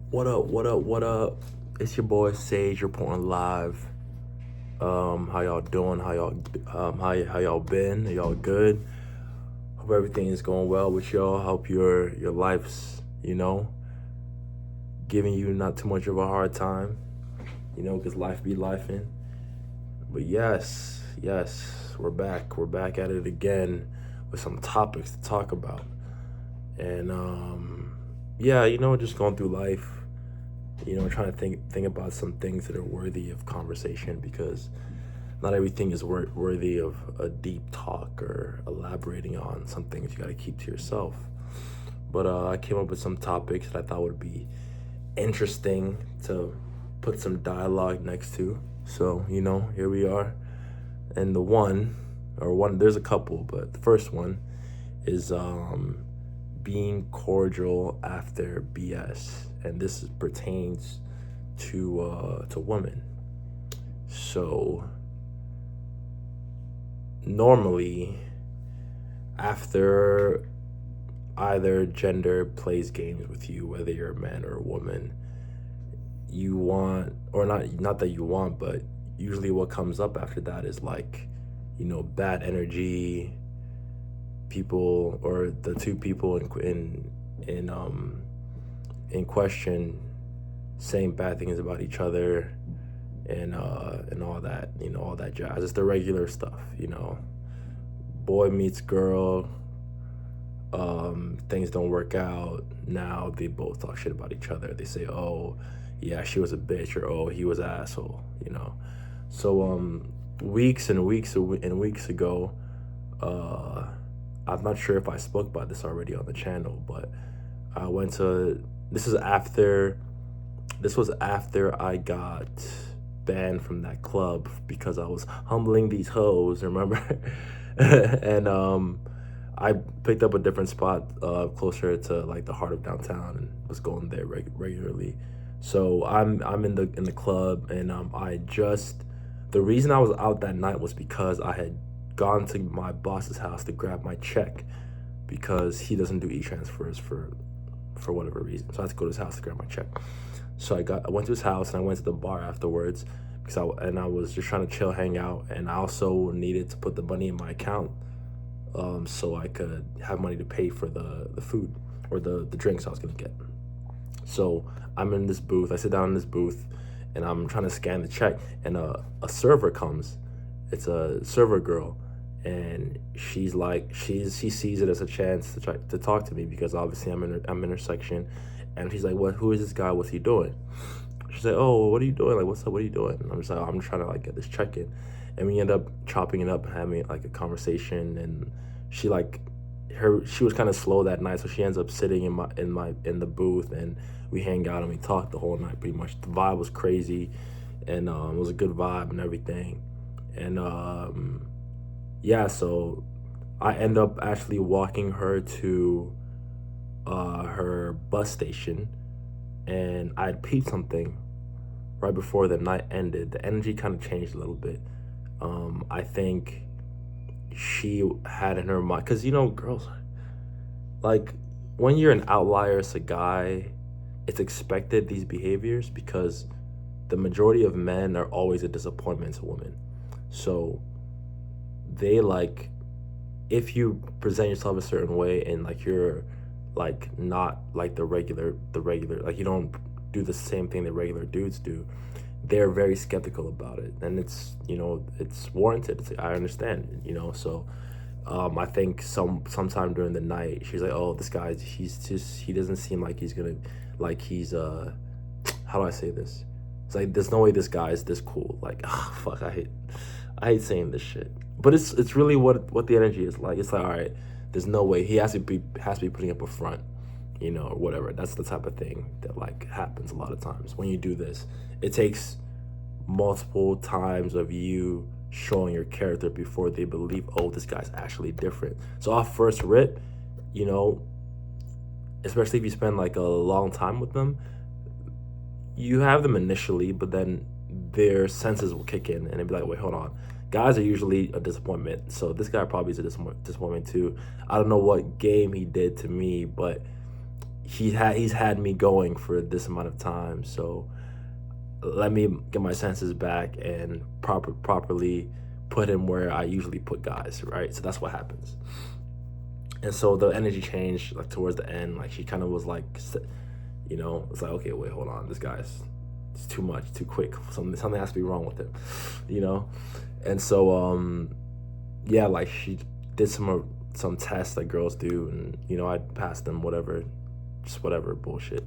What up? What up? What up? It's your boy Sage reporting live. How y'all doing? How y'all been? Are y'all good? Hope everything is going well with y'all. Hope your life's giving you not too much of a hard time. Because life be lifing. But yes, we're back. We're back at it again with some topics to talk about. And yeah, just going through life. Trying to think about some things that are worthy of conversation because not everything is worthy of a deep talk or elaborating on some things you got to keep to yourself. But I came up with some topics that I thought would be interesting to put some dialogue next to. So, here we are. And there's a couple, but the first one is being cordial after BS, and this pertains to women. So normally, after either gender plays games with you, whether you're a man or a woman, you want, or not that you want, but usually what comes up after that is like, bad energy, people or the two people in question saying bad things about each other and all that, all that jazz. It's the regular stuff, boy meets girl, things don't work out. Now they both talk shit about each other. They say, oh yeah, she was a bitch, or oh, he was an asshole. So weeks and weeks ago, I'm not sure if I spoke about this already on the channel, but I went to this was after I got banned from that club because I was humbling these hoes, remember? And I picked up a different spot closer to like the heart of downtown and was going there regularly. So I'm in the club, and the reason I was out that night was because I had gone to my boss's house to grab my check because he doesn't do e-transfers for whatever reason. So I had to go to his house to grab my check. So I went to his house and I went to the bar afterwards because I was just trying to chill, hang out, and I also needed to put the money in my account so I could have money to pay for the food or the drinks I was gonna get. So I'm in this booth. I sit down in this booth and I'm trying to scan the check, and a server comes. It's a server girl, and she's like, she sees it as a chance to try to talk to me because obviously I'm in her section, and she's like, "What? Who is this guy? What's he doing?" She's like, "Oh, what are you doing? Like, what's up? What are you doing?" And I'm just like, "I'm trying to like get this check in," and we end up chopping it up and having like a conversation, and she like she was kind of slow that night, so she ends up sitting in the booth, and we hang out and we talked the whole night pretty much. The vibe was crazy, and it was a good vibe and everything, and yeah, so I end up actually walking her to her bus station, and I had peeped something right before the night ended. The energy kind of changed a little bit. I think she had in her mind, because girls, like, when you're an outlier as a guy, it's expected, these behaviors, because the majority of men are always a disappointment to women. So they like, if you present yourself a certain way and like you're like not like the regular, like you don't do the same thing that regular dudes do, they're very skeptical about it, and it's warranted. I understand, so I think sometime during the night she's like, oh, this guy, he doesn't seem like he's gonna, like he's how do I say this? It's like, there's no way this guy is this cool. Like, fuck, I hate saying this shit, but it's really what the energy is like. It's like, all right, there's no way he has to be putting up a front, or whatever. That's the type of thing that like happens a lot of times when you do this. It takes multiple times of you showing your character before they believe, oh, this guy's actually different. So off first rip, you know, especially if you spend like a long time with them, you have them initially, but then their senses will kick in and they'll be like, wait, hold on. Guys are usually a disappointment, so this guy probably is a disappointment too. I don't know what game he did to me, but he's had me going for this amount of time, so let me get my senses back and properly put him where I usually put guys, right? So that's what happens. And so the energy changed like towards the end. Like she kind of was like, it's like, okay, wait, hold on, this guy's it's too much, too quick. Something has to be wrong with him, you know. And so yeah, like she did some tests that girls do, and I passed them, whatever, just whatever bullshit.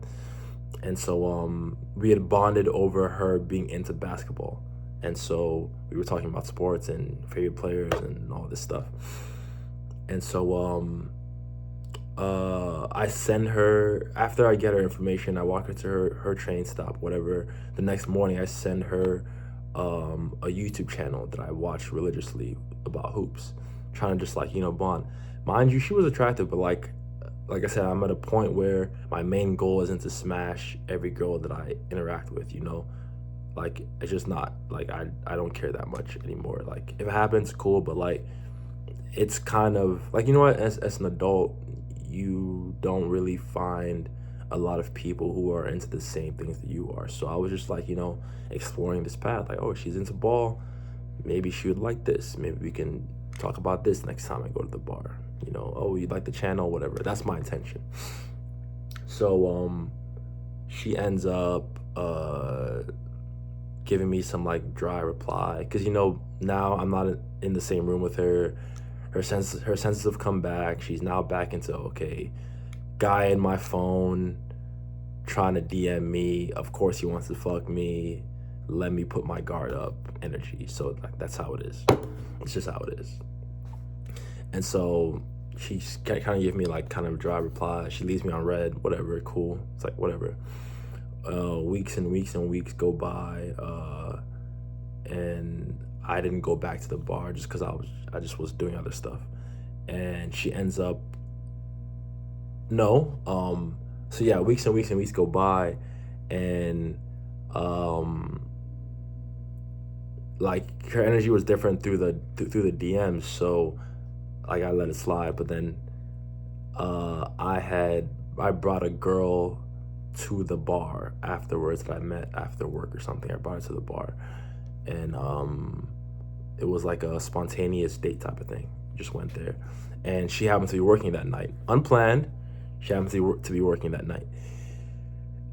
And so we had bonded over her being into basketball, and so we were talking about sports and favorite players and all this stuff. And so I send her, after I get her information, I walk her to her train stop, whatever. The next morning I send her a YouTube channel that I watch religiously about hoops, trying to just like bond. Mind you, she was attractive, but like I said, I'm at a point where my main goal isn't to smash every girl that I interact with, like it's just not like I don't care that much anymore. Like if it happens, cool, but like it's kind of like, what, as an adult, you don't really find a lot of people who are into the same things that you are. So I was just like, exploring this path, like, oh, she's into ball, maybe she would like this, maybe we can talk about this next time I go to the bar, oh, you like the channel, whatever. That's my intention. So she ends up giving me some like dry reply, because now I'm not in the same room with her. Her senses have come back. She's now back into, okay, guy in my phone trying to DM me, of course he wants to fuck me, let me put my guard up energy. So like that's how it is. It's just how it is. And so she kind of gave me like kind of dry reply. She leaves me on red, whatever, cool. It's like whatever. Weeks and weeks and weeks go by, and I didn't go back to the bar just because I just was doing other stuff. And she ends up so yeah, weeks and weeks and weeks go by, and like her energy was different through the DMs, so like I let it slide. But then I brought a girl to the bar afterwards that I met after work or something. I brought her to the bar, and it was like a spontaneous date type of thing. Just went there, and she happened to be working that night, unplanned. She happened to be working that night,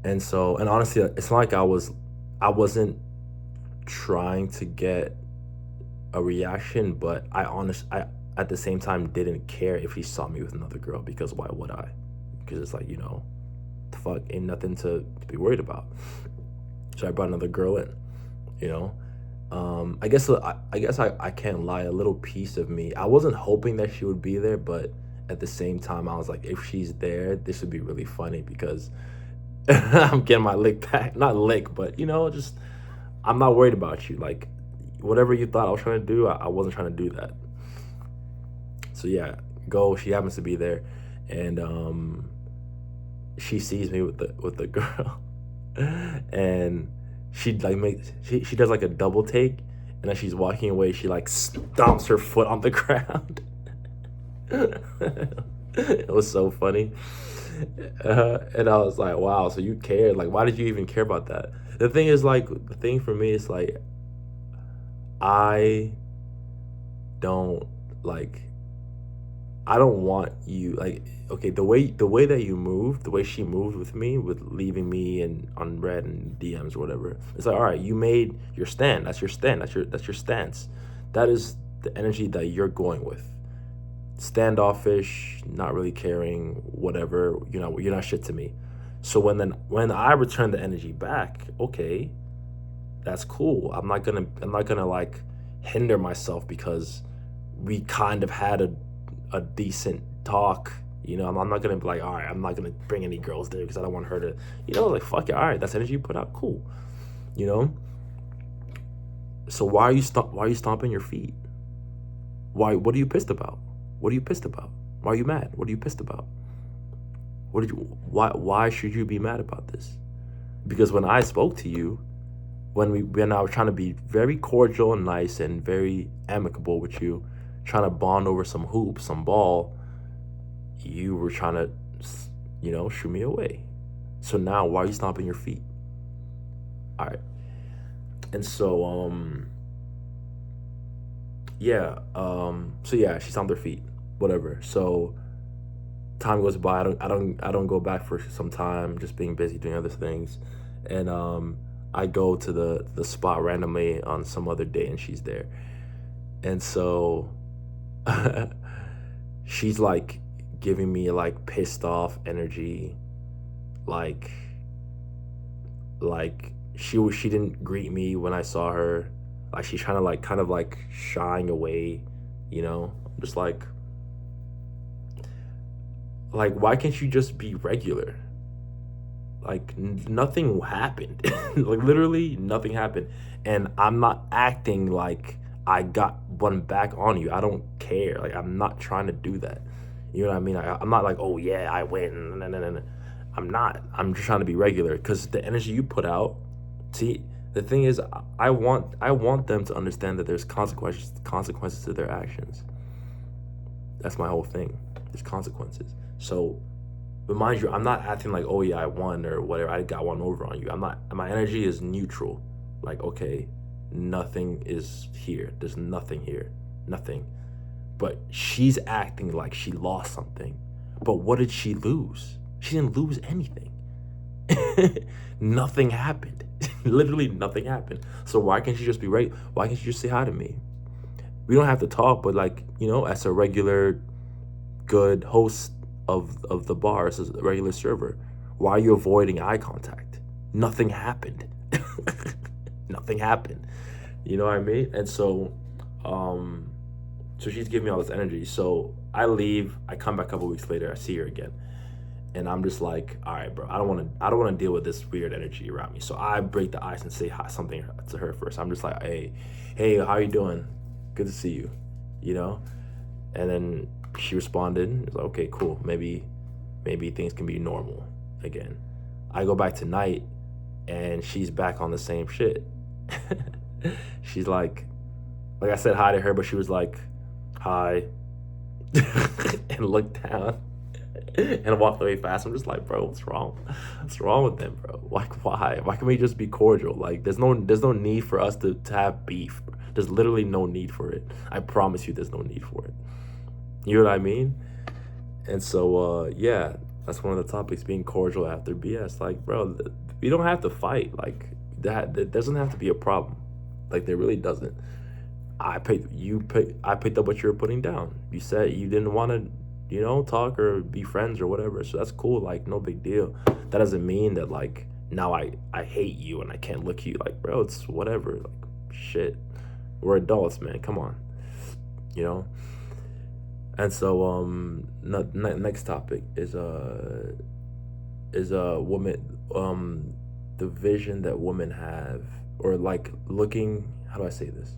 and so, and honestly, it's not like I wasn't trying to get a reaction, but I at the same time didn't care if she saw me with another girl, because why would I? Because it's like, the fuck, ain't nothing to be worried about. So I brought another girl in, I guess I can't lie, a little piece of me, I wasn't hoping that she would be there, but at the same time I was like, if she's there, this would be really funny, because I'm getting my lick back. Not lick, but just, I'm not worried about you. Like whatever you thought I was trying to do, I wasn't trying to do that. So yeah, she happens to be there, and she sees me with the girl, and she does like a double take, and as she's walking away, she like stomps her foot on the ground. It was so funny. And I was like, wow, so you cared. Like, why did you even care about that? The thing is, like, the thing for me is like, I don't want you, like, okay, the way that you moved, the way she moved with me, with leaving me and on red and DMs or whatever, it's like, all right, you made your stand. That's your stand. That's your stance. That is the energy that you're going with. Standoffish, not really caring, whatever. You're not shit to me. So when I return the energy back, okay, that's cool. I'm not gonna like hinder myself because we kind of had a decent talk. I'm not gonna be like, all right, I'm not gonna bring any girls there because I don't want her to, like, fuck it, all right, that's energy you put out, cool. So why are you stomping your feet? What are you pissed about? What are you pissed about? Why are you mad? What are you pissed about? Why should you be mad about this? Because when I spoke to you, when I was trying to be very cordial and nice and very amicable with you, trying to bond over some hoops, some ball, you were trying to shoo me away. So now why are you stomping your feet? All right. And so yeah, she stomped her feet. Whatever. So time goes by. I don't go back for some time, just being busy doing other things. And I go to the spot randomly on some other day and she's there. And so she's like giving me like pissed off energy, like she didn't greet me when I saw her. Like she's trying to like kind of like shying away, I'm just like why can't you just be regular? Like nothing happened. Like literally nothing happened. And I'm not acting like I got one back on you. I don't care. Like I'm not trying to do that. You know what I mean? I'm not like, oh yeah, I win. No. I'm not. I'm just trying to be regular because the energy you put out. See, the thing is, I want them to understand that there's consequences to their actions. That's my whole thing. There's consequences. So, but mind you, I'm not acting like, oh yeah, I won or whatever. I got one over on you. I'm not. My energy is neutral. Like, okay, nothing is here. There's nothing here. Nothing. But she's acting like she lost something. But what did she lose? She didn't lose anything. Nothing happened. Literally nothing happened. So why can't she just be right? Why can't she just say hi to me? We don't have to talk, but like, as a regular good host of the bar, as a regular server, why are you avoiding eye contact? Nothing happened. Nothing happened. You know what I mean? And so so she's giving me all this energy. So I leave, I come back a couple weeks later, I see her again. And I'm just like, all right, bro, I don't want to deal with this weird energy around me. So I break the ice and say something to her first. I'm just like, hey, how you doing? Good to see you, And then she responded, it's like, okay, cool. Maybe things can be normal again. I go back tonight and she's back on the same shit. She's like I said hi to her, but she was like, hi, and looked down. And walked away fast. I'm just like, bro, what's wrong? What's wrong with them, bro? Like, why? Why can't we just be cordial? Like, there's no need for us to have beef. There's literally no need for it. I promise you, there's no need for it. You know what I mean? And so, yeah, that's one of the topics, being cordial after BS. Like, bro, we don't have to fight. Like, that doesn't have to be a problem. Like, there really doesn't. I picked up what you were putting down. You said you didn't want to talk or be friends or whatever. So that's cool. Like, no big deal. That doesn't mean that, like, now I hate you and I can't look at you. Like, bro, it's whatever. Like, shit. We're adults, man. Come on. And so, next topic is woman, the vision that women have, or like looking, how do I say this?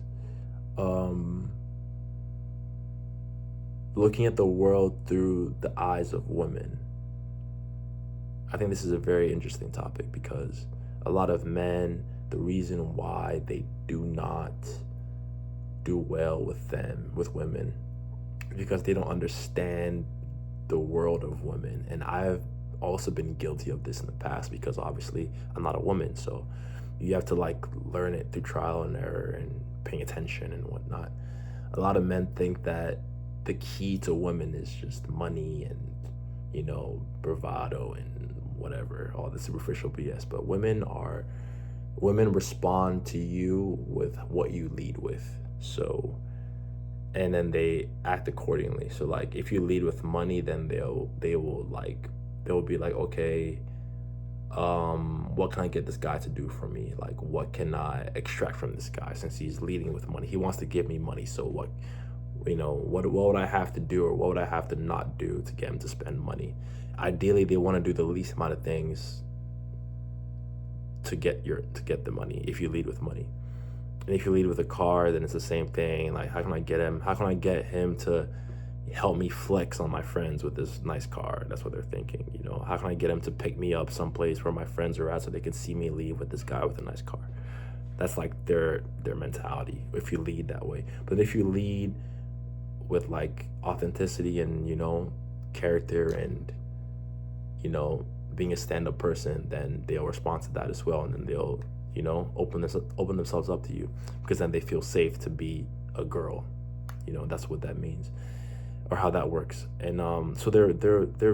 Looking at the world through the eyes of women. I think this is a very interesting topic because a lot of men, the reason why they do not do well with women, is because they don't understand the world of women. And I've also been guilty of this in the past because obviously I'm not a woman. So you have to like learn it through trial and error and paying attention and whatnot. A lot of men think that the key to women is just money and bravado and whatever, all the superficial BS. But women respond to you with what you lead with. So, and then they act accordingly. So like if you lead with money, then they'll be like, okay, what can I get this guy to do for me? Like, what can I extract from this guy since he's leading with money? He wants to give me money, so what would I have to do, or what would I have to not do to get him to spend money? Ideally, they want to do the least amount of things to get the money if you lead with money. And if you lead with a car, then it's the same thing. Like, how can I get him to help me flex on my friends with this nice car? That's what they're thinking. How can I get him to pick me up someplace where my friends are at so they can see me leave with this guy with a nice car? That's like their mentality if you lead that way. But if you lead with like authenticity and character and being a stand-up person, then they'll respond to that as well, and then they'll open themselves up to you, because then they feel safe to be a girl. That's what that means, or how that works. And so their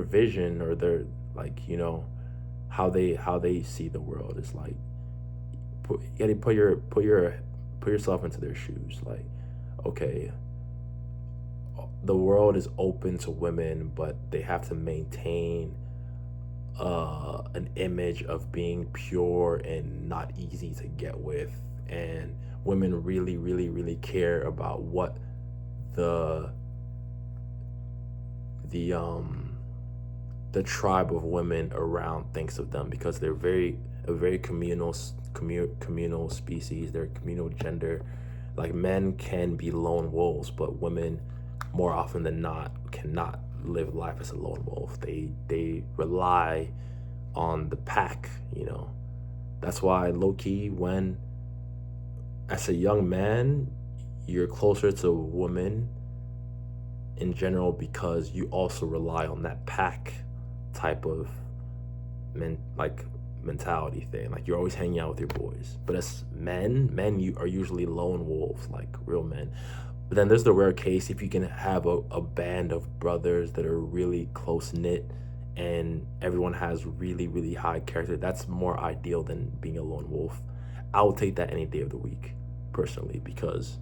vision, or their, like, how they see the world is like, you gotta put yourself into their shoes. Like, okay, the world is open to women, but they have to maintain an image of being pure and not easy to get with. And women really, really, really care about what the the um the tribe of women around thinks of them, because they're a very communal species. They're a communal gender. Like, men can be lone wolves, but women, more often than not, cannot live life as a lone wolf. They rely on the pack. That's why, low key, when, as a young man, you're closer to women in general, because you also rely on that pack type of mentality thing. Like, you're always hanging out with your boys. But as men, you are usually lone wolves, like real men. But then there's the rare case, if you can have a band of brothers that are really close knit, and everyone has really, really high character. That's more ideal than being a lone wolf. I would take that any day of the week, personally, because,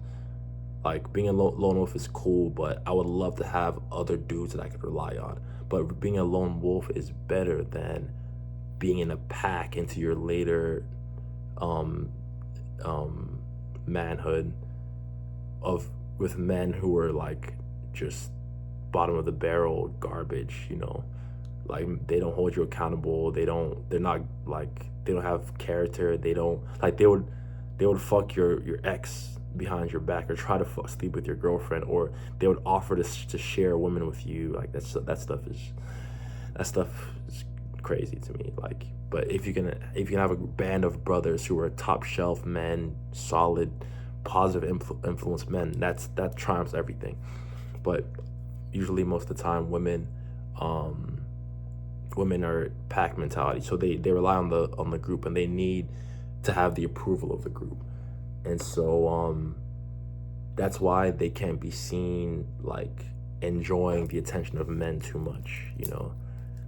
like, being a lone wolf is cool, but I would love to have other dudes that I could rely on. But being a lone wolf is better than being in a pack into your later um, manhood, with men who are like just bottom of the barrel garbage. Like, they don't hold you accountable. They're not, like, they don't have character. They don't, like, they would fuck your ex behind your back, or try to sleep with your girlfriend, or they would offer to share women with you. Like, that stuff is crazy to me. Like, but if you can have a band of brothers who are top shelf men, solid, positive influence men, that triumphs everything. But usually, most of the time, women are pack mentality, so they rely on the group, and they need to have the approval of the group. And so that's why they can't be seen, like, enjoying the attention of men too much.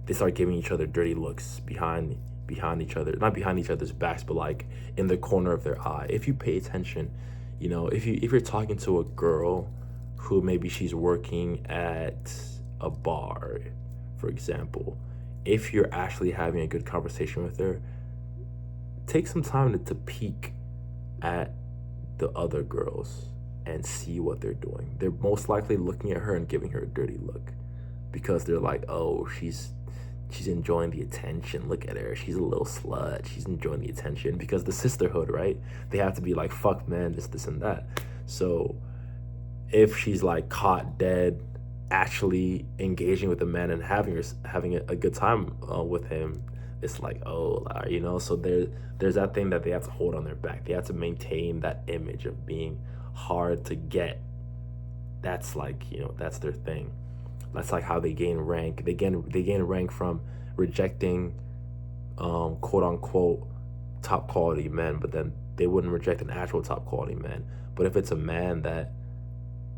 They start giving each other dirty looks behind each other, not behind each other's backs, but like in the corner of their eye. If you pay attention, if you're talking to a girl who maybe she's working at a bar, for example, if you're actually having a good conversation with her, take some time to peek at the other girls and see what they're doing. They're most likely looking at her and giving her a dirty look, because they're like, oh, she's enjoying the attention. Look at her. She's a little slut. She's enjoying the attention, because the sisterhood, right? They have to be like, fuck, man, this and that. So if she's like caught dead actually engaging with a man and having a good time with him, it's like, oh, so there's that thing that they have to hold on their back. They have to maintain that image of being hard to get. That's like, that's their thing. That's like how they gain rank. They gain rank from rejecting quote unquote top quality men, but then they wouldn't reject an actual top quality man. But if it's a man that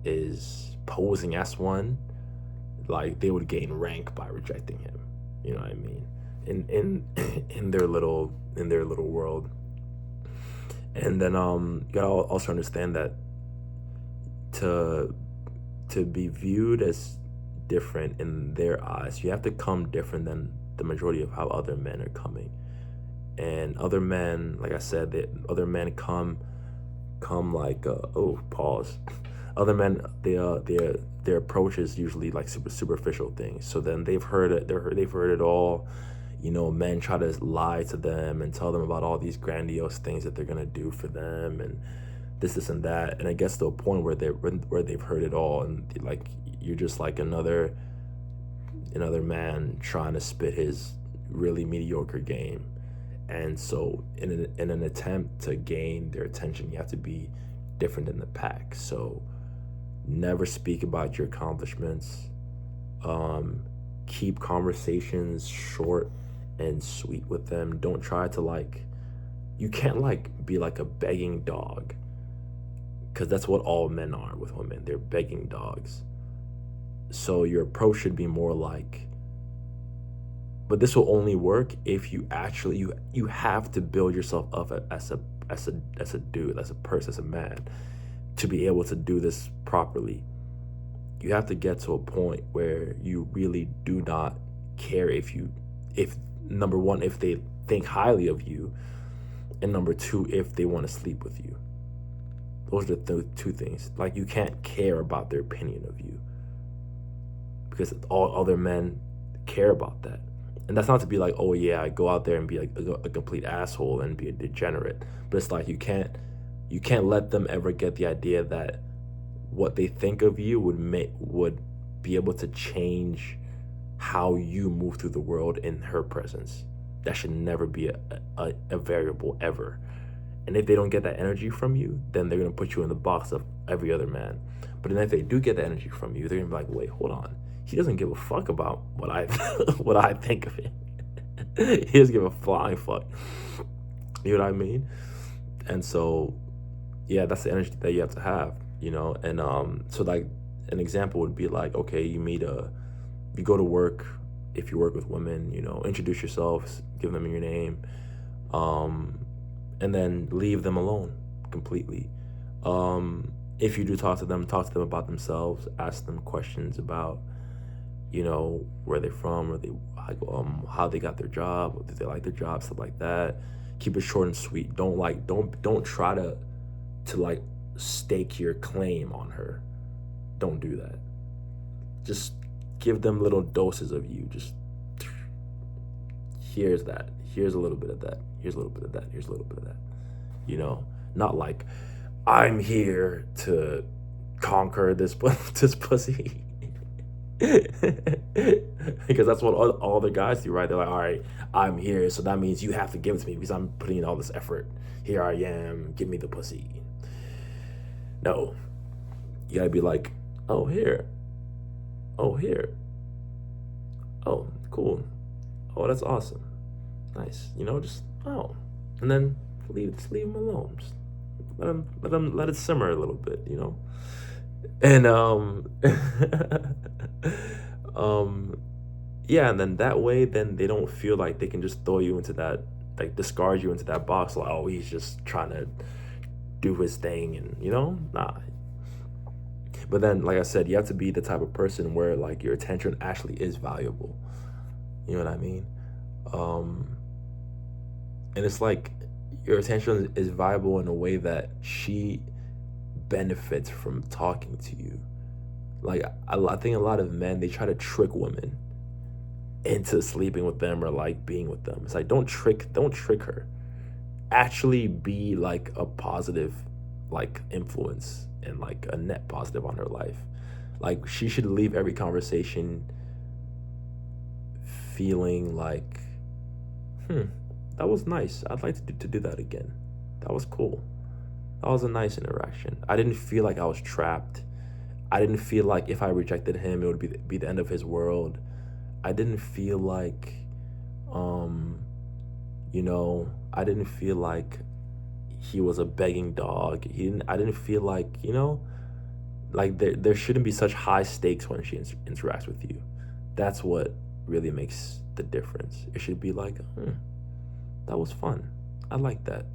is posing as one, like, they would gain rank by rejecting him. You know what I mean? In their little world. And then you gotta also understand that to be viewed as different in their eyes, you have to come different than the majority of how other men are coming. And other men, like I said, other men come like pause. Other men, their approach is usually like superficial things. So then they've heard it all. Men try to lie to them and tell them about all these grandiose things that they're gonna do for them, and this and that. And it gets to a point where they've heard it all, and like, you're just like another man trying to spit his really mediocre game. And so in an attempt to gain their attention, you have to be different than the pack. So never speak about your accomplishments. keep conversations short and sweet with them. Don't try to you can't be like a begging dog, because that's what all men are with women. They're begging dogs. So your approach should be more like, but this will only work if you actually you have to build yourself up as a dude, as a person, as a man, to be able to do this properly. You have to get to a point where you really do not care if number one, if they think highly of you, and number two, if they want to sleep with you. Those are the two things. Like, you can't care about their opinion of you, because all other men care about that. And that's not to be like, oh yeah, I go out there and be like a complete asshole and be a degenerate. But it's like, you can't let them ever get the idea that what they think of you would be able to change how you move through the world in her presence. That should never be a variable ever. And if they don't get that energy from you, then they're gonna put you in the box of every other man. But then if they do get that energy from you, they're gonna be like, wait, hold on. He doesn't give a fuck about what I what I think of him. He doesn't give a flying fuck. You know what I mean? And so, yeah, that's the energy that you have to have, And so like an example would be like, okay, you go to work. If you work with women, introduce yourselves, give them your name, and then leave them alone completely. If you do talk to them about themselves, ask them questions about, where they're from, how they got their job, did they like their job, stuff like that. Keep it short and sweet. Don't try to stake your claim on her. Don't do that. Just give them little doses of you. Just, here's that. Here's a little bit of that. Here's a little bit of that. Here's a little bit of that. Not like, I'm here to conquer this pussy. Because that's what all the guys do, right? They're like, all right, I'm here, so that means you have to give it to me because I'm putting in all this effort. Here I am, give me the pussy. No. You gotta be like, oh, here. Oh, here. Oh, cool. Oh, that's awesome. Nice. Just, oh. And then just leave him alone. Just let it simmer a little bit, And yeah, and then that way, then they don't feel like they can just throw you into that, like discard you into that box, like, oh, he's just trying to do his thing, and nah. But then, like I said, you have to be the type of person where like your attention actually is valuable. You know what I mean? And it's like your attention is valuable in a way that she benefits from talking to you. Like, I think a lot of men, they try to trick women into sleeping with them or like being with them. It's like, don't trick her. Actually be like a positive like influence and like a net positive on her life. Like, she should leave every conversation feeling like, that was nice. I'd like to do that again. That was cool. That was a nice interaction. I didn't feel like I was trapped. I didn't feel like if I rejected him, it would be the end of his world. I didn't feel like, I didn't feel like he was a begging dog. I didn't feel like, like there shouldn't be such high stakes when she interacts with you. That's what really makes the difference. It should be like, that was fun. I like that.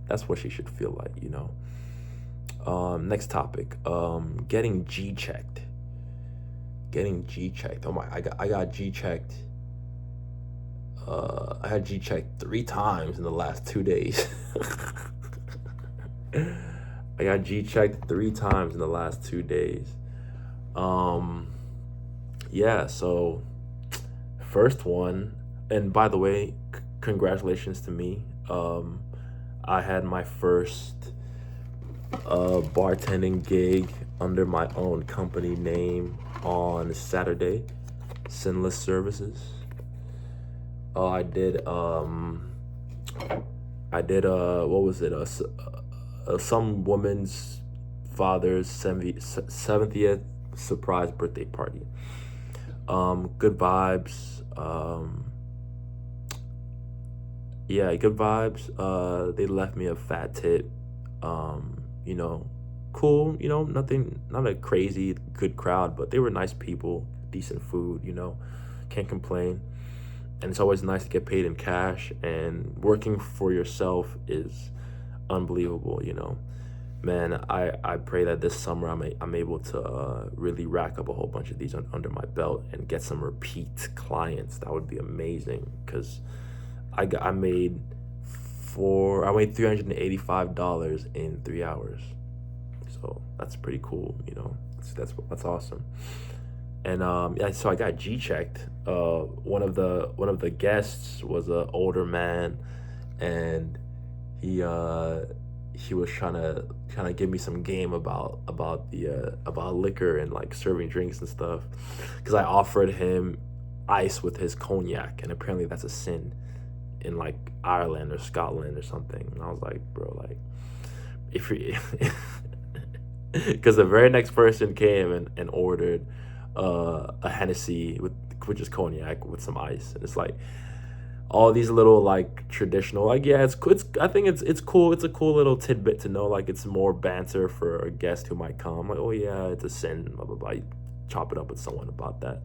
That's what she should feel like, Next topic, getting G-checked. Getting G-checked. Oh my, I got G-checked. I had G-checked 3 times in the last 2 days. I got G-checked 3 times in the last 2 days. Yeah, so first one, and by the way, congratulations to me. I had my first bartending gig under my own company name on Saturday, Sinless Services. I did what was it? Some woman's father's 70th surprise birthday party. Good vibes. Yeah, good vibes. They left me a fat tip. You know, cool. You know, nothing, not a crazy good crowd, but they were nice people, decent food. You know, can't complain. And it's always nice to get paid in cash. And working for yourself is unbelievable. You know, man. I pray that this summer I'm able to really rack up a whole bunch of these under my belt and get some repeat clients. That would be amazing because I made $385 in 3 hours. So that's pretty cool, you know. That's awesome. And yeah, so I got G checked. One of the guests was an older man, and he uh he was trying to give me some game about liquor and like serving drinks and stuff, because I offered him ice with his cognac, and apparently that's a sin in like Ireland or Scotland or something. And I was like, bro, like if you because the very next person came and ordered a Hennessy with which is cognac with some ice, and it's like all these little like traditional, like, yeah, it's cool. I think it's cool. It's a cool little tidbit to know. Like, it's more banter for a guest who might come. Like, oh yeah, it's a sin, blah blah blah. You chop it up with someone about that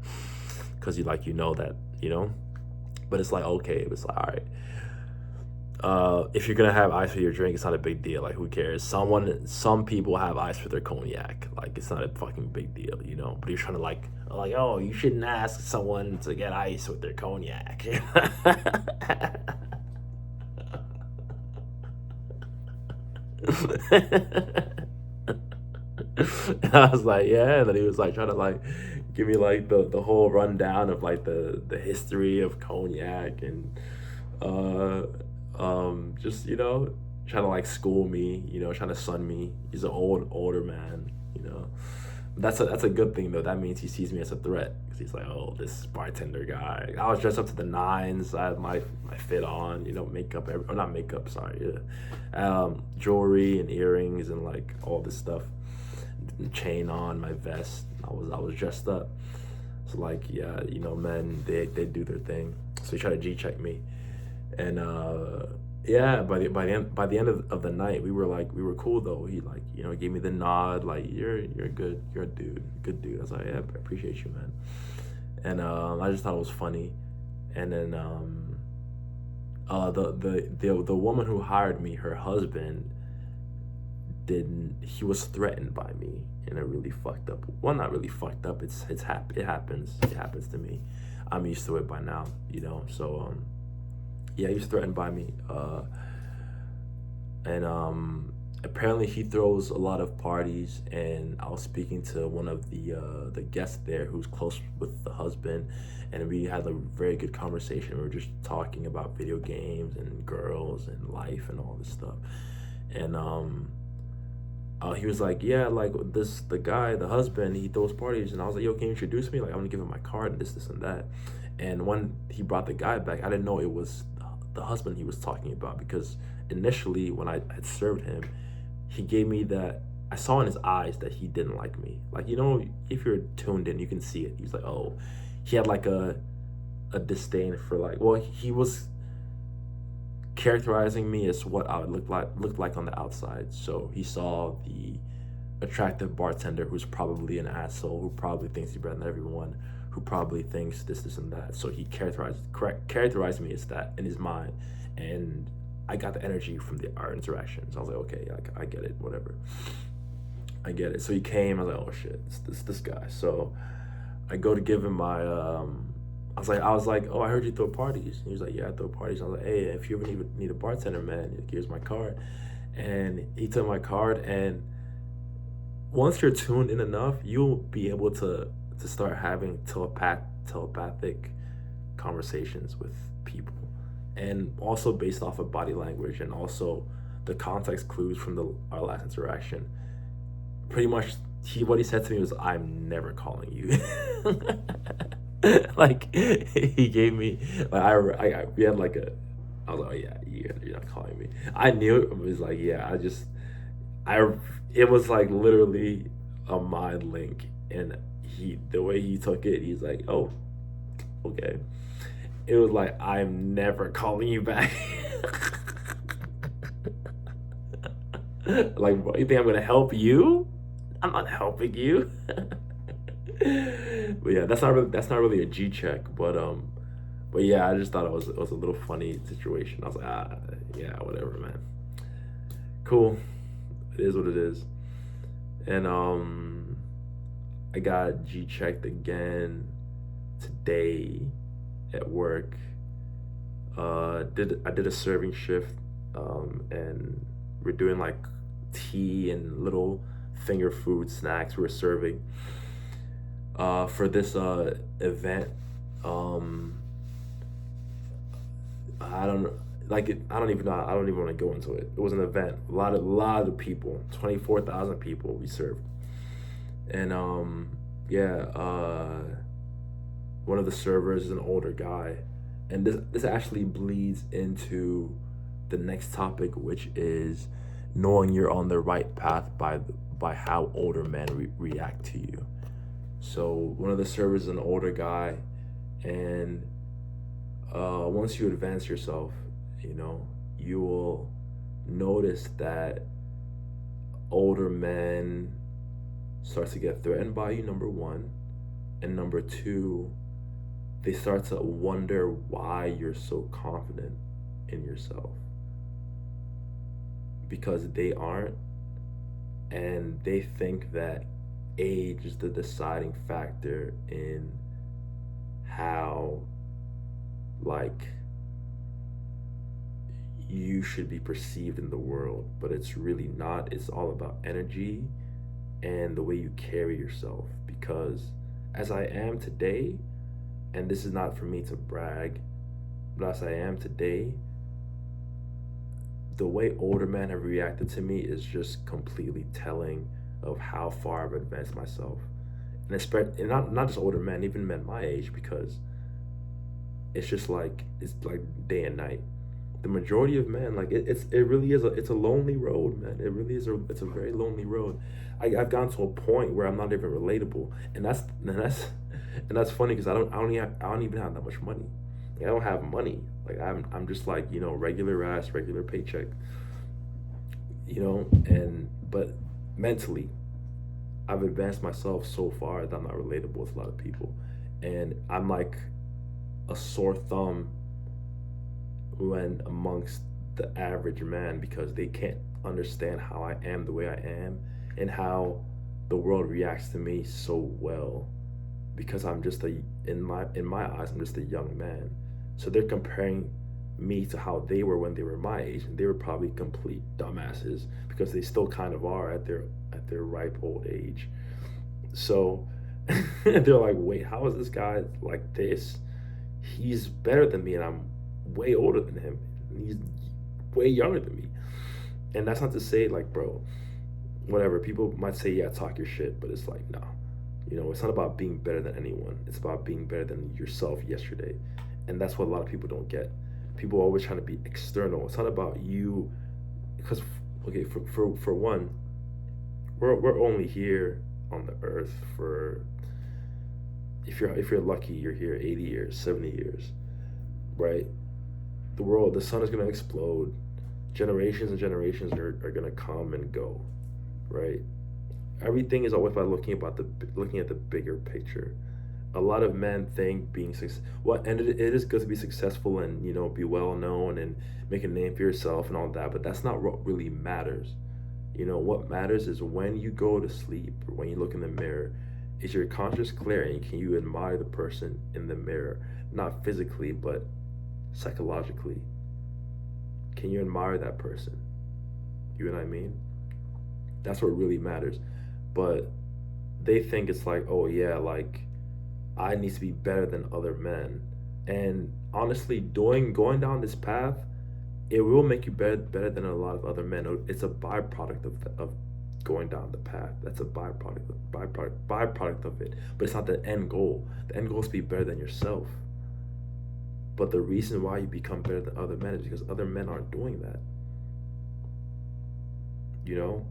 because you know that, you know. But it's like, okay, it's like, all right. If you're gonna have ice with your drink, it's not a big deal. Like, who cares? Some people have ice with their cognac. Like, it's not a fucking big deal, you know. But you're trying to like, oh, you shouldn't ask someone to get ice with their cognac. And I was like, yeah. And then he was like trying to like give me like the whole rundown of like the history of cognac and uh just, you know, trying to like school me, you know, trying to son me. He's an older man, you know. That's a good thing though. That means he sees me as a threat because he's like, oh, this bartender guy. I was dressed up to the nines. I had my fit on, you know, makeup, or not makeup, sorry, yeah. Jewelry and earrings and like all this stuff, chain on, my vest. I was dressed up. So like, yeah, you know, men, they do their thing. So he tried to G check me, and yeah, by the end of the night, we were cool though. He, like, you know, gave me the nod, like, you're good, you're a good dude. I was like, yeah, I appreciate you, man. And I just thought it was funny. And then the woman who hired me, her husband didn't he was threatened by me in a really fucked up, well, not really fucked up, it happens to me. I'm used to it by now, you know. So yeah, he was threatened by me, and apparently he throws a lot of parties. And I was speaking to one of the guests there who's close with the husband, and we had a very good conversation. We were just talking about video games and girls and life and all this stuff. And he was like, yeah, like the husband, he throws parties. And I was like, yo, can you introduce me? Like, I'm gonna give him my card and this and that. And when he brought the guy back, I didn't know it was the husband he was talking about, because initially when I had served him, he gave me that, I saw in his eyes that he didn't like me. Like, you know, if you're tuned in, you can see it. He's like, oh, he had like a disdain for, like, well, he was characterizing me as what I would look like on the outside. So he saw the attractive bartender who's probably an asshole, who probably thinks he's better than everyone, who probably thinks this and that. So he characterized me as that in his mind, and I got the energy from our interactions. I was like, okay, I get it, whatever. I get it. So he came. I was like, oh shit, it's this guy. So I go to give him my I was like, oh, I heard you throw parties. And he was like, yeah, I throw parties. I was like, hey, if you ever need a bartender, man, here's my card. And he took my card, and once you're tuned in enough, you'll be able to start having telepathic conversations with people, and also based off of body language and also the context clues from our last interaction. Pretty much, what he said to me was, I'm never calling you. Like, he gave me, like, we had like I was like, oh yeah, you're not calling me. I knew it. Was like, yeah, it was like literally a mind link. And the way he took it, he's like, oh, okay. It was like, I'm never calling you back. Like, bro, you think I'm gonna help you? I'm not helping you. But yeah, that's not really a G check, but yeah, I just thought it was a little funny situation. I was like, yeah, whatever, man. Cool. It is what it is. And I got G checked again today at work. I did a serving shift, and we're doing like tea and little finger food snacks we're serving for this event. Um, I don't like it. I don't even know. I don't even want to go into it. It was an event. A lot of people. 24,000 people we served, and yeah. One of the servers is an older guy, and this actually bleeds into the next topic, which is knowing you're on the right path by how older men react to you. So one of the servers is an older guy, and once you advance yourself, you know, you will notice that older men start to get threatened by you, number one, and number two, they start to wonder why you're so confident in yourself, because they aren't, and they think that age is the deciding factor in how, like, you should be perceived in the world, but it's really not. It's all about energy and the way you carry yourself, because as I am today, and this is not for me to brag, but as I am today, the way older men have reacted to me is just completely telling of how far I've advanced myself. And especially, and not just older men, even men my age, because it's like day and night. The majority of men, like it really is it's a lonely road, man. It really is it's a very lonely road. I've gotten to a point where I'm not even relatable, and that's funny because I don't even have that much money. Like, I don't have money. Like I'm just like, you know, regular paycheck. You know, and but mentally, I've advanced myself so far that I'm not relatable with a lot of people, and I'm like a sore thumb when amongst the average man, because they can't understand how I am the way I am and how the world reacts to me so well, because I'm just in my eyes, I'm just a young man. So they're comparing me to how they were when they were my age, and they were probably complete dumbasses because they still kind of are at their ripe old age. So they're like, wait, how is this guy like this? He's better than me, and I'm way older than him. He's way younger than me. And that's not to say, like, bro, whatever. People might say, yeah, talk your shit, but it's like, no. You know, it's not about being better than anyone. It's about being better than yourself yesterday. And that's what a lot of people don't get. People are always trying to be external. It's not about you, because, okay, for one, we're only here on the earth for, if you're lucky, you're here 80 years, 70 years, right? The sun is going to explode. Generations and generations are going to come and go, right? Everything is always about looking at the bigger picture. A lot of men think being and it is good to be successful and, you know, be well known and make a name for yourself and all that, but that's not what really matters. You know, what matters is when you go to sleep or when you look in the mirror, is your conscience clear, and can you admire the person in the mirror, not physically but psychologically? Can you admire that person? You know what I mean? That's what really matters. But they think it's like, oh yeah, like I need to be better than other men. And honestly, going down this path, it will make you better than a lot of other men. It's a byproduct of going down the path. That's a byproduct of it. But it's not the end goal. The end goal is to be better than yourself. But the reason why you become better than other men is because other men aren't doing that. You know?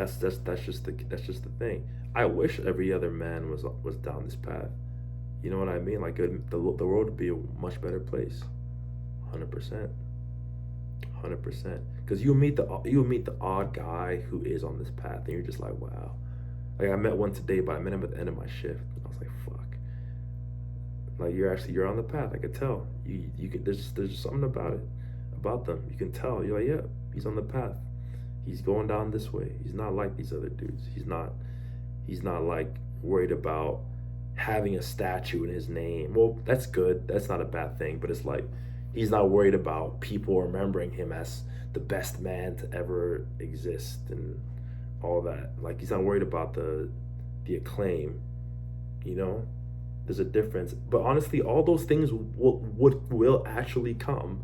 That's just the thing. I wish every other man was down this path. You know what I mean? Like the world would be a much better place. 100%. 100%. Because you meet the odd guy who is on this path, and you're just like, wow. Like I met one today, but I met him at the end of my shift. And I was like, fuck. Like you're on the path. I could tell. You could there's something about them. You can tell. You're like, yeah, he's on the path. He's going down this way. He's not like these other dudes. He's not like worried about having a statue in his name. Well, that's good. That's not a bad thing, but it's like he's not worried about people remembering him as the best man to ever exist and all that. Like he's not worried about the acclaim, you know? There's a difference. But honestly, all those things will actually come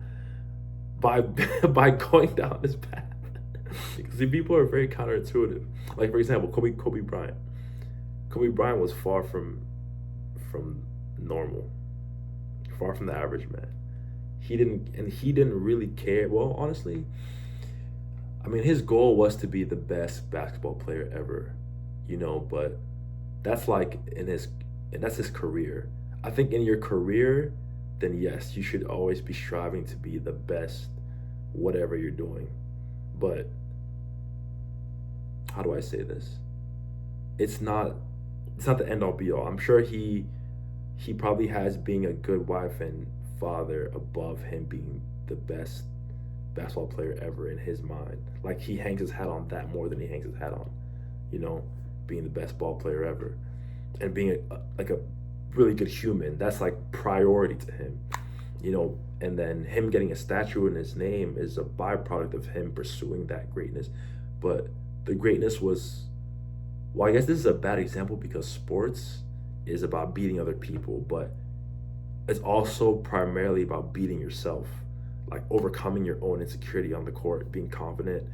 by by going down this path. Because see, people are very counterintuitive. Like for example, Kobe Bryant. Kobe Bryant was far from normal, far from the average man. He didn't really care. Well, honestly, I mean, his goal was to be the best basketball player ever, but that's like that's his career. I think in your career, then yes, you should always be striving to be the best, whatever you're doing. But how do I say this? It's not the end all be all. I'm sure he probably has being a good wife and father above him being the best basketball player ever in his mind. Like he hangs his hat on that more than he hangs his hat on, being the best ball player ever, and being like a really good human. That's like priority to him, And then him getting a statue in his name is a byproduct of him pursuing that greatness. But the greatness was, well, I guess this is a bad example because sports is about beating other people, but it's also primarily about beating yourself, like overcoming your own insecurity on the court, being confident,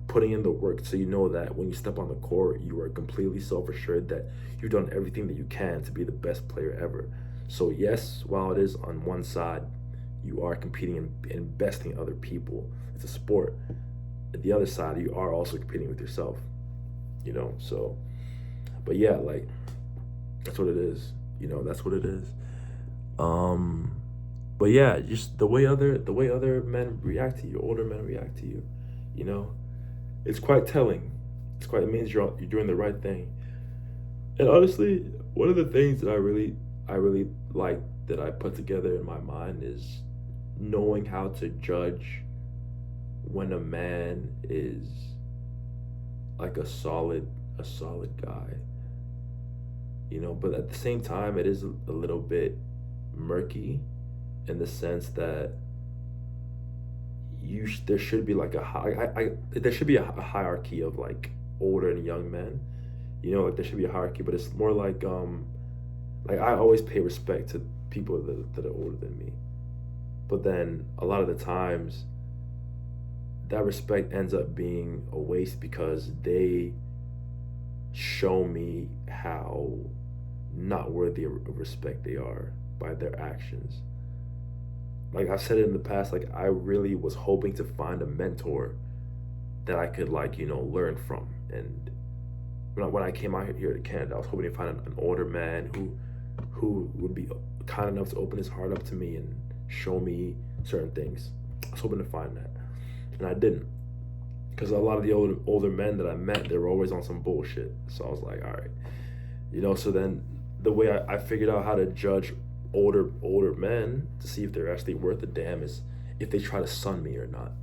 putting in the work so you know that when you step on the court, you are completely self-assured that you've done everything that you can to be the best player ever. So yes, while it is on one side, you are competing and besting other people. It's a sport. At the other side, you are also competing with yourself, So, but yeah, like that's what it is. That's what it is. But yeah, just the way other men react to you, older men react to you, it's quite telling. It means you're doing the right thing. And honestly, one of the things that I really like that I put together in my mind is knowing how to judge when a man is like a solid guy, but at the same time it is a little bit murky in the sense that there should be like there should be a hierarchy of like older and young men, like there should be a hierarchy, but it's more like I always pay respect to people that are older than me, but then a lot of the times that respect ends up being a waste because they show me how not worthy of respect they are by their actions. Like I've said it in the past, like I really was hoping to find a mentor that I could learn from. And when I came out here to Canada, I was hoping to find an older man who would be kind enough to open his heart up to me and show me certain things. I was hoping to find that, and I didn't, because a lot of the older men that I met, they were always on some bullshit. So I was like, all right, So then the way I figured out how to judge older men to see if they're actually worth a damn is if they try to sun me or not.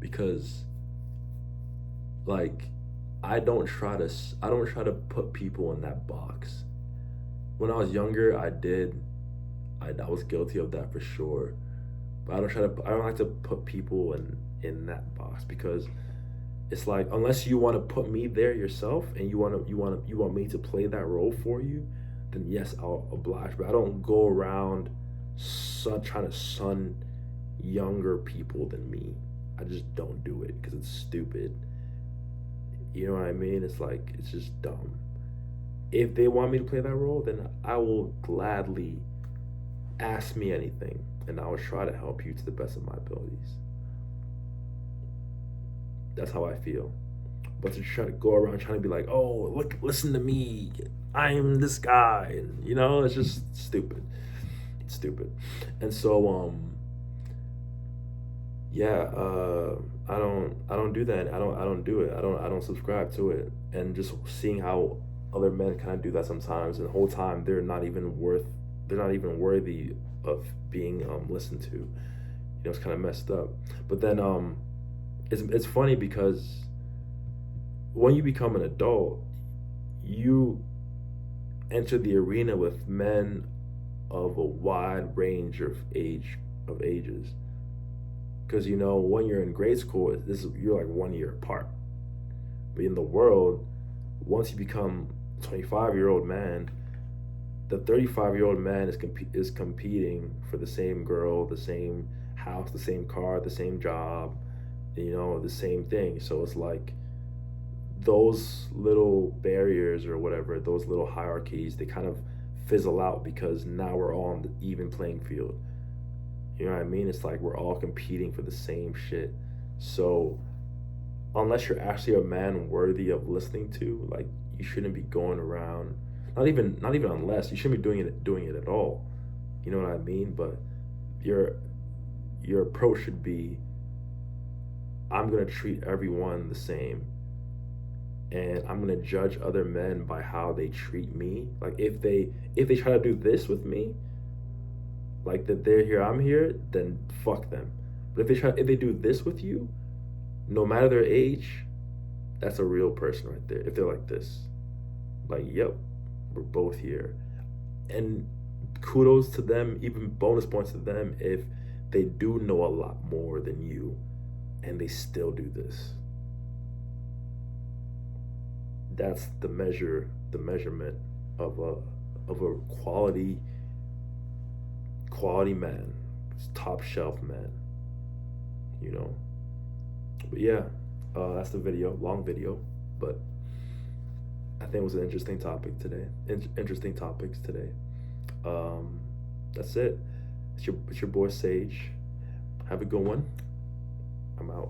Because like I don't try to put people in that box. When I was younger, I did. I was guilty of that for sure. But I don't like to put people in that box, because it's like, unless you want to put me there yourself and you want me to play that role for you, then yes, I'll oblige. But I don't go around trying to sun younger people than me. I just don't do it because it's stupid. You know what I mean? It's like, it's just dumb. If they want me to play that role, then I will gladly ask me anything, and I will try to help you to the best of my abilities. That's how I feel. but to try to go around trying to be like, oh, look, listen to me, I'm this guy, and it's just stupid. It's stupid. And so yeah, I don't do that. I don't do it. I don't subscribe to it. And just seeing how other men kind of do that sometimes, and the whole time they're not even worthy of being listened to. It's kind of messed up. But then it's funny because when you become an adult, you enter the arena with men of a wide range of ages. Because when you're in grade school, you're like 1 year apart. But in the world, once you become a 25-year-old man, the 35-year-old man is competing for the same girl, the same house, the same car, the same job, the same thing. So it's like those little barriers or whatever, those little hierarchies, they kind of fizzle out because now we're all on the even playing field. You know what I mean? It's like we're all competing for the same shit. So unless you're actually a man worthy of listening to, like, you shouldn't be going around. Not even unless you shouldn't be doing it at all. You know what I mean? But your approach should be, I'm gonna treat everyone the same, and I'm gonna judge other men by how they treat me. Like if they try to do this with me, like that they're here, I'm here, then fuck them. But if they do this with you, no matter their age, that's a real person right there. If they're like this, like, yep, we're both here. And kudos to them, even bonus points to them if they do know a lot more than you and they still do this. That's the measurement of a quality man, top shelf man, But yeah, that's the video, long video, but I think it was an interesting topic today. Interesting topics today. That's it. It's your boy Sage. Have a good one. I'm out.